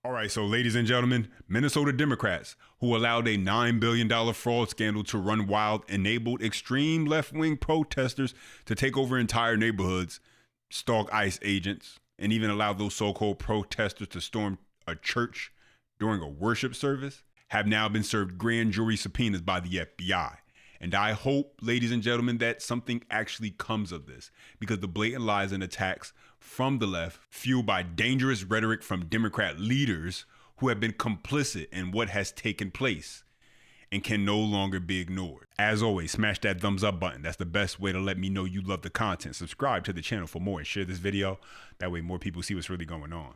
All right, so ladies and gentlemen, Minnesota Democrats who allowed a $9 billion fraud scandal to run wild enabled extreme left-wing protesters to take over entire neighborhoods, stalk ICE agents, and even allow those so-called protesters to storm a church during a worship service, have now been served grand jury subpoenas by the FBI. And I hope, ladies and gentlemen, that something actually comes of this, because the blatant lies and attacks from the left, fueled by dangerous rhetoric from Democrat leaders who have been complicit in what has taken place and can no longer be ignored. As always, smash that thumbs up button. That's the best way to let me know you love the content. Subscribe to the channel for more and share this video. That way more people see what's really going on.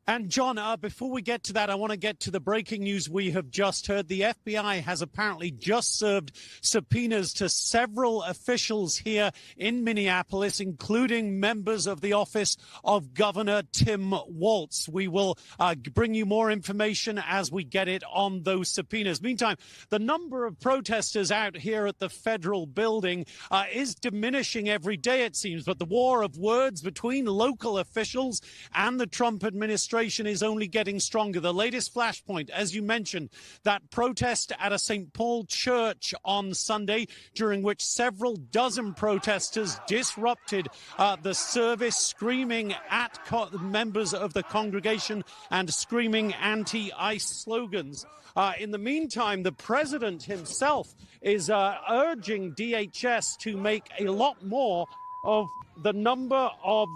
And John, before we get to that, I want to get to the breaking news we have just heard. The FBI has apparently just served subpoenas to several officials here in Minneapolis, including members of the office of Governor Tim Walz. We will bring you more information as we get it on those subpoenas. Meantime, the number of protesters out here at the federal building is diminishing every day, it seems. But the war of words between local officials and the Trump administration is only getting stronger. The latest flashpoint, as you mentioned, that protest at a St. Paul church on Sunday, during which several dozen protesters disrupted the service, screaming at members of the congregation and screaming anti-ICE slogans. In the meantime, the president himself is urging DHS to make a lot more of the number of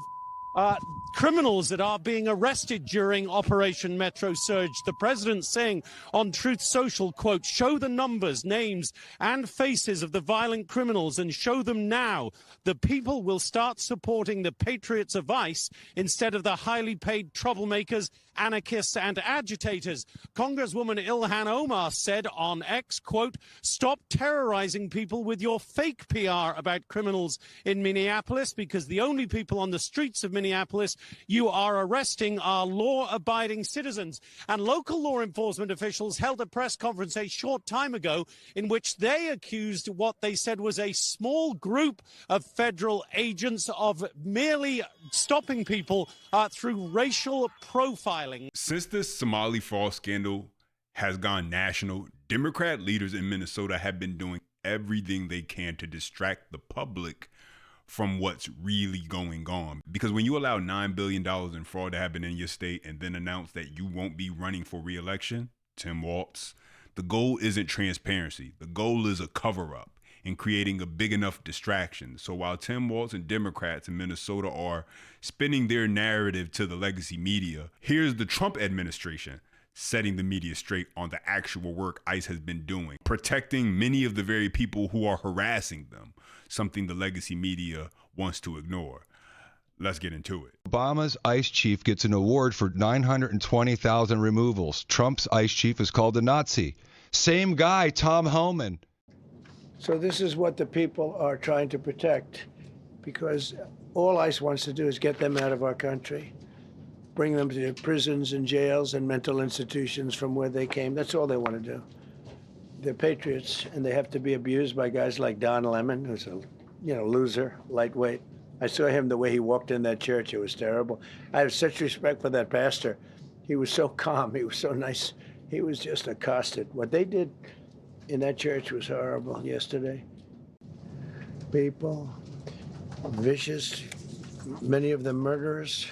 criminals that are being arrested during Operation Metro Surge. The president saying on Truth Social, quote, "Show the numbers, names, and faces of the violent criminals and show them now. The people will start supporting the patriots of ICE instead of the highly paid troublemakers, anarchists, and agitators." Congresswoman Ilhan Omar said on X, quote, "Stop terrorizing people with your fake PR about criminals in Minneapolis, because the only people on the streets of Minneapolis you are arresting are law-abiding citizens." And local law enforcement officials held a press conference a short time ago in which they accused what they said was a small group of federal agents of merely stopping people through racial profiling. Since this Somali fraud scandal has gone national, Democrat leaders in Minnesota have been doing everything they can to distract the public from what's really going on. Because when you allow $9 billion in fraud to happen in your state and then announce that you won't be running for re-election, Tim Walz, the goal isn't transparency. The goal is a cover-up and creating a big enough distraction. So while Tim Walz and Democrats in Minnesota are spinning their narrative to the legacy media, here's the Trump administration setting the media straight on the actual work ICE has been doing, protecting many of the very people who are harassing them, something the legacy media wants to ignore. Let's get into it. Obama's ICE chief gets an award for 920,000 removals. Trump's ICE chief is called a Nazi. Same guy, Tom Hellman. So this is what the people are trying to protect, because all ICE wants to do is get them out of our country, bring them to prisons and jails and mental institutions from where they came. That's all they want to do. They're patriots, and they have to be abused by guys like Don Lemon, who's a loser, lightweight. I saw him the way he walked in that church. It was terrible. I have such respect for that pastor. He was so calm. He was so nice. He was just accosted. What they did in that church was horrible yesterday. People, vicious, many of them murderers.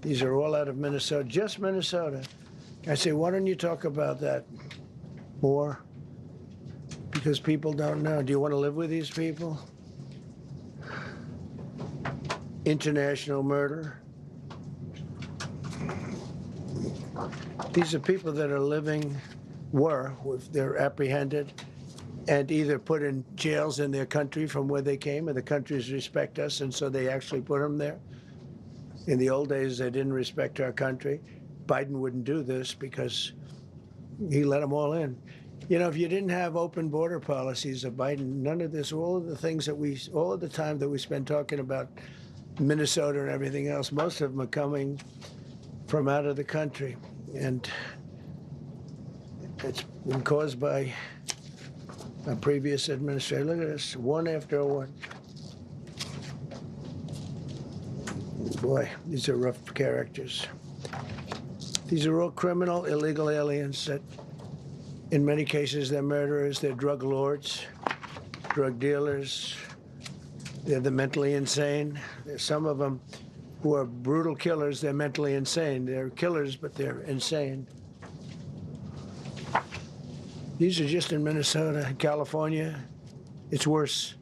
These are all out of Minnesota, just Minnesota. I say, why don't you talk about that more? Because people don't know. Do you want to live with these people? International murder. These are people that are living, they're apprehended and either put in jails in their country from where they came, and the countries respect us, and so they actually put them there. In the old days, they didn't respect our country. Biden wouldn't do this because he let them all in. You know, if you didn't have open border policies of Biden, none of this, all of the things that all of the time that we spend talking about Minnesota and everything else, most of them are coming from out of the country. And it's been caused by a previous administration. Look at this, one after one. Boy, these are rough characters. These are all criminal, illegal aliens that, in many cases, they're murderers, they're drug lords, drug dealers. They're the mentally insane. There's some of them who are brutal killers. They're mentally insane. They're killers, but they're insane. These are just in Minnesota, California. It's worse.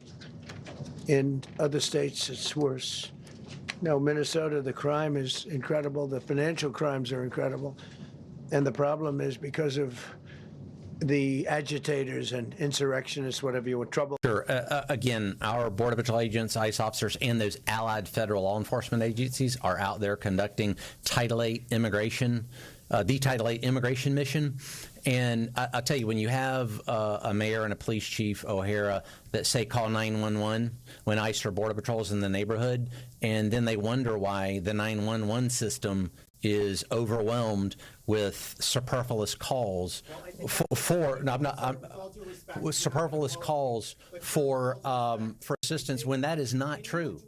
In other states, it's worse. No, Minnesota, the crime is incredible. The financial crimes are incredible. And the problem is because of the agitators and insurrectionists, whatever you want, trouble. Sure. Again, our Border Patrol agents, ICE officers, and those allied federal law enforcement agencies are out there conducting Title VIII immigration, the Title VIII immigration mission. And I'll tell you, when you have a mayor and a police chief, O'Hara, that say call 911 when ICE or Border Patrol is in the neighborhood, and then they wonder why the 911 system is overwhelmed with superfluous calls superfluous calls for assistance when that is not true.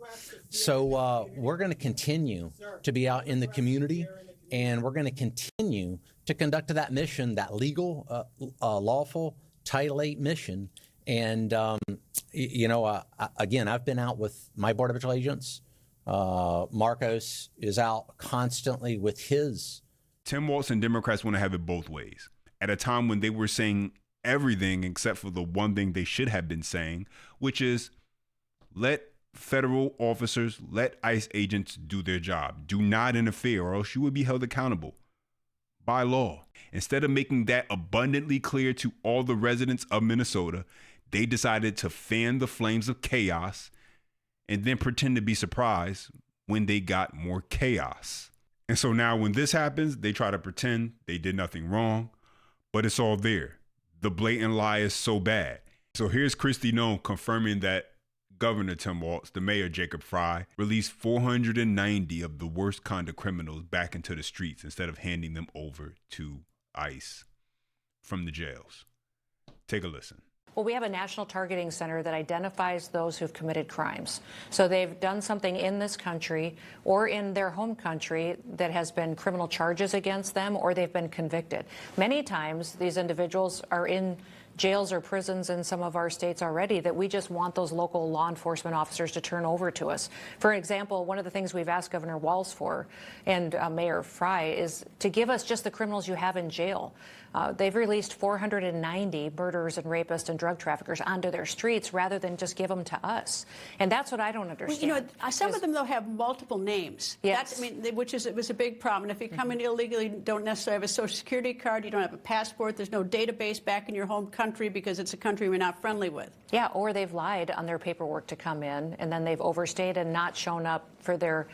So we're going to continue to be out in the community, and we're going to continue to conduct that mission, that legal, lawful Title VIII mission. And again, I've been out with my Border Patrol agents. Marcos is out constantly with his. Tim Walz and Democrats want to have it both ways. At a time when they were saying everything except for the one thing they should have been saying, which is let federal officers, let ICE agents do their job. Do not interfere, or else you will be held accountable by law. Instead of making that abundantly clear to all the residents of Minnesota, they decided to fan the flames of chaos and then pretend to be surprised when they got more chaos. And so now when this happens, they try to pretend they did nothing wrong, but it's all there. The blatant lie is so bad. So here's Kristi Noem confirming that Governor Tim Walz, the mayor Jacob Frey, released 490 of the worst kind of criminals back into the streets instead of handing them over to ICE from the jails. Take a listen. Well, we have a national targeting center that identifies those who've committed crimes. So they've done something in this country or in their home country that has been criminal charges against them, or they've been convicted. Many times these individuals are in jails or prisons in some of our states already that we just want those local law enforcement officers to turn over to us. For example, one of the things we've asked Governor Walz for and Mayor Frey is to give us just the criminals you have in jail. They've released 490 murderers and rapists and drug traffickers onto their streets rather than just give them to us. And that's what I don't understand. Well, some of them, though, have multiple names. Yes. It was a big problem. And if you come in illegally, you don't necessarily have a Social Security card, you don't have a passport, there's no database back in your home country because it's a country we're not friendly with. Yeah, or they've lied on their paperwork to come in, and then they've overstayed and not shown up for their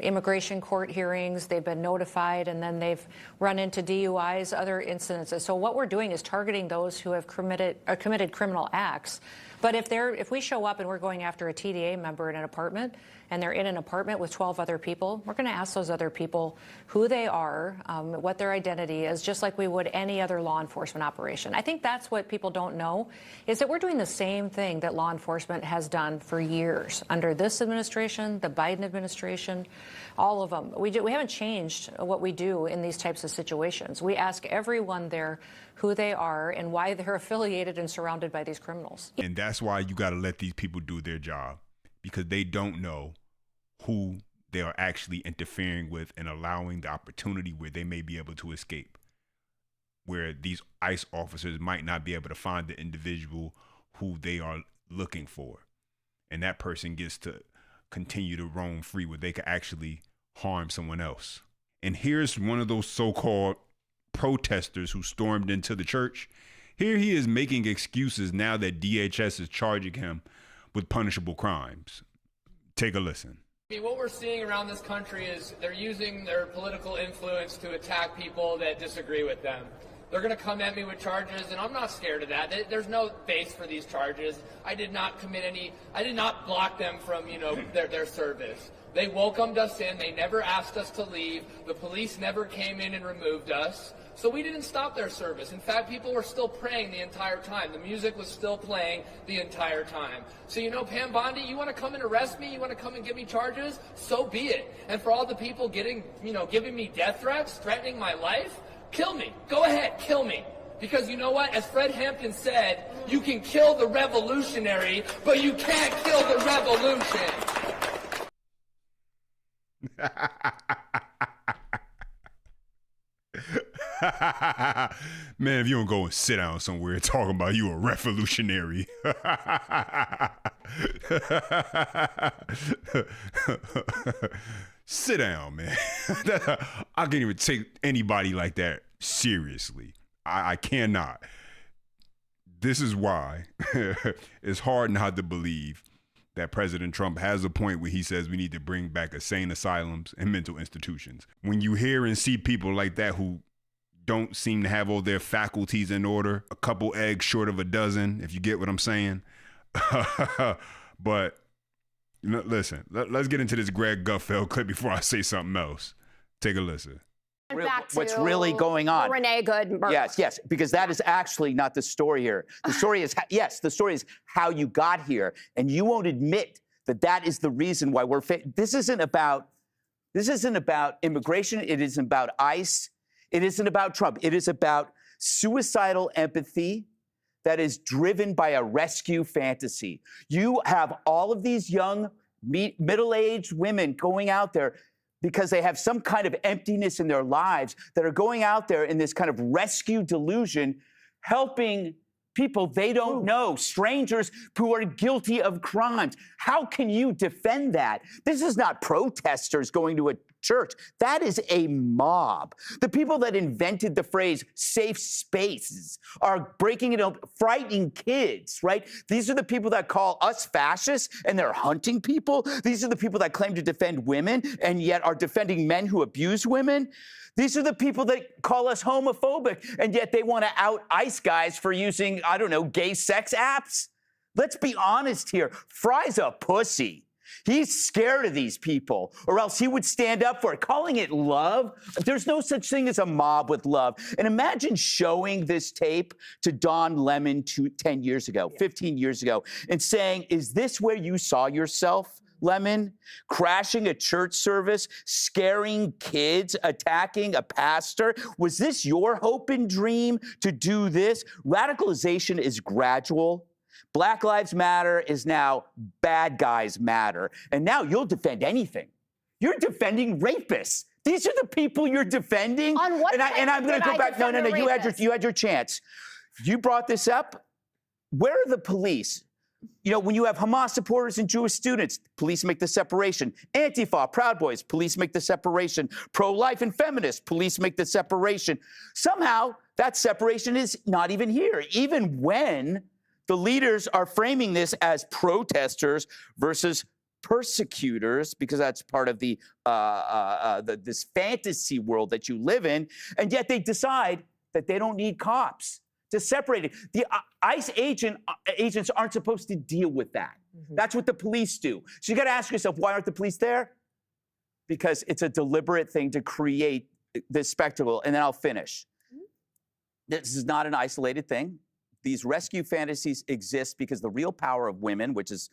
immigration court hearings. They've been notified, and then they've run into DUIs, other incidences. So what we're doing is targeting those who have committed criminal acts. But if we show up and we're going after a TDA member in an apartment, and they're in an apartment with 12 other people, we're going to ask those other people who they are, what their identity is, just like we would any other law enforcement operation. I think that's what people don't know, is that we're doing the same thing that law enforcement has done for years under this administration, the Biden administration, all of them. We haven't changed what we do in these types of situations. We ask everyone there who they are and why they're affiliated and surrounded by these criminals. And that's why you got to let these people do their job, because they don't know who they are actually interfering with and allowing the opportunity where they may be able to escape, where these ICE officers might not be able to find the individual who they are looking for. And that person gets to continue to roam free where they could actually harm someone else. And here's one of those so-called protesters who stormed into the church. Here he is making excuses now that DHS is charging him with punishable crimes. Take a listen. I mean, what we're seeing around this country is they're using their political influence to attack people that disagree with them. They're going to come at me with charges, and I'm not scared of that. There's no base for these charges. I did not block them from, their service. They welcomed us in. They never asked us to leave. The police never came in and removed us. So we didn't stop their service. In fact, people were still praying the entire time. The music was still playing the entire time. So, you know, Pam Bondi, you want to come and arrest me? You want to come and give me charges? So be it. And for all the people giving me death threats, threatening my life, kill me. Go ahead, kill me. Because you know what? As Fred Hampton said, you can kill the revolutionary, but you can't kill the revolution. Man, if you don't go and sit down somewhere talking about you a revolutionary. Sit down, man. I can't even take anybody like that seriously. I cannot. This is why it's hard not to believe that President Trump has a point where he says we need to bring back insane asylums and mental institutions. When you hear and see people like that who don't seem to have all their faculties in order, a couple eggs short of a dozen, if you get what I'm saying. But listen, let's get into this Greg Gutfeld clip before I say something else. Take a listen. What's really going on? Renee Good murder. Yes, because that is actually not the story here. The story is, the story is how you got here, and you won't admit that that is the reason why we're. This isn't about immigration. It isn't about ICE. It isn't about Trump. It is about suicidal empathy that is driven by a rescue fantasy. You have all of these young, middle-aged women going out there because they have some kind of emptiness in their lives that are going out there in this kind of rescue delusion, helping people they don't know, strangers who are guilty of crimes. How can you defend that? This is not protesters going to a church. That is a mob. The people that invented the phrase safe spaces are breaking it up, frightening kids, right? These are the people that call us fascists and they're hunting people. These are the people that claim to defend women and yet are defending men who abuse women. These are the people that call us homophobic and yet they want to out ICE guys for using, I don't know, gay sex apps. Let's be honest here. Fry's a pussy. He's scared of these people, or else he would stand up for it. Calling it love, there's no such thing as a mob with love. And imagine showing this tape to Don Lemon 10 years ago, 15 years ago, and saying, is this where you saw yourself, Lemon? Crashing a church service, scaring kids, attacking a pastor? Was this your hope and dream to do this? Radicalization is gradual. Black Lives Matter is now bad guys matter. And now you'll defend anything. You're defending rapists. These are the people you're defending. On what? And I'm going to go back. No. You had your chance. You brought this up. Where are the police? You know, when you have Hamas supporters and Jewish students, police make the separation. Antifa, Proud Boys, police make the separation. Pro-life and feminists, police make the separation. Somehow, that separation is not even here, even when the leaders are framing this as protesters versus persecutors, because that's part of this fantasy world that you live in, and yet they decide that they don't need cops to separate it. The ICE agents aren't supposed to deal with that. Mm-hmm. That's what the police do. So you got to ask yourself, why aren't the police there? Because it's a deliberate thing to create this spectacle, and then I'll finish. Mm-hmm. This is not an isolated thing. These rescue fantasies exist because the real power of women, which is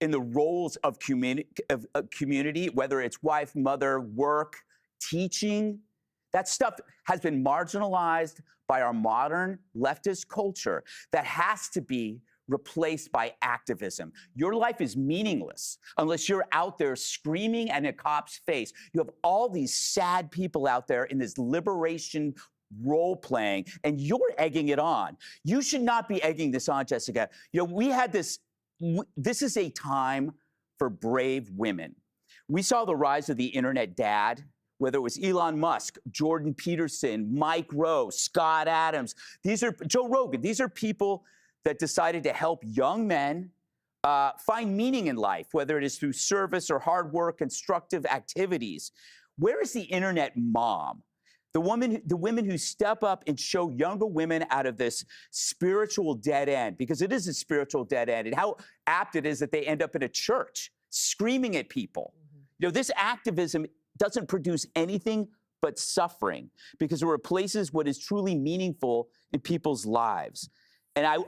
in the roles of community, whether it's wife, mother, work, teaching, that stuff has been marginalized by our modern leftist culture that has to be replaced by activism. Your life is meaningless unless you're out there screaming in a cop's face. You have all these sad people out there in this liberation role playing, and you're egging it on. You should not be egging this on, Jessica. You know, we had this is a time for brave women. We saw the rise of the internet dad, whether it was Elon Musk, Jordan Peterson, Mike Rowe, Scott Adams, Joe Rogan. These are people that decided to help young men find meaning in life, whether it is through service or hard work, constructive activities. Where is the internet mom? The women who step up and show younger women out of this spiritual dead end, because it is a spiritual dead end, and how apt it is that they end up in a church screaming at people. Mm-hmm. You know, this activism doesn't produce anything but suffering, because it replaces what is truly meaningful in people's lives. And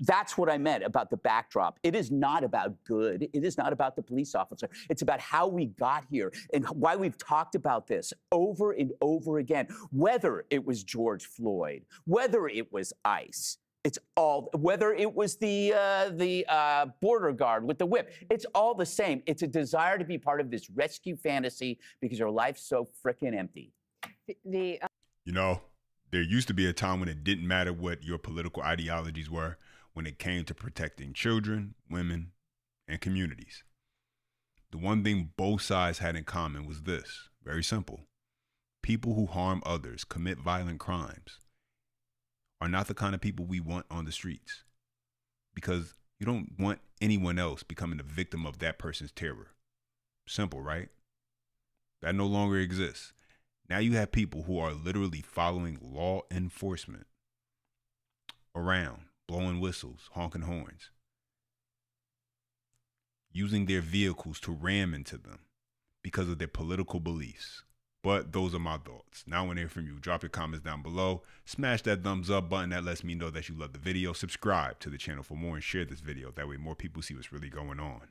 that's what I meant about the backdrop. It is not about good. It is not about the police officer. It's about how we got here and why we've talked about this over and over again, whether it was George Floyd, whether it was ICE. It's all, whether it was the border guard with the whip, it's all the same. It's a desire to be part of this rescue fantasy because your life's so frickin' empty. You know, there used to be a time when it didn't matter what your political ideologies were when it came to protecting children, women, and communities. The one thing both sides had in common was this, very simple. People who harm others, commit violent crimes, are not the kind of people we want on the streets, because you don't want anyone else becoming a victim of that person's terror. Simple, right? That no longer exists. Now you have people who are literally following law enforcement around, blowing whistles, honking horns, using their vehicles to ram into them because of their political beliefs. But those are my thoughts. Now I want to hear from you. Drop your comments down below. Smash that thumbs up button. That lets me know that you love the video. Subscribe to the channel for more and share this video. That way more people see what's really going on.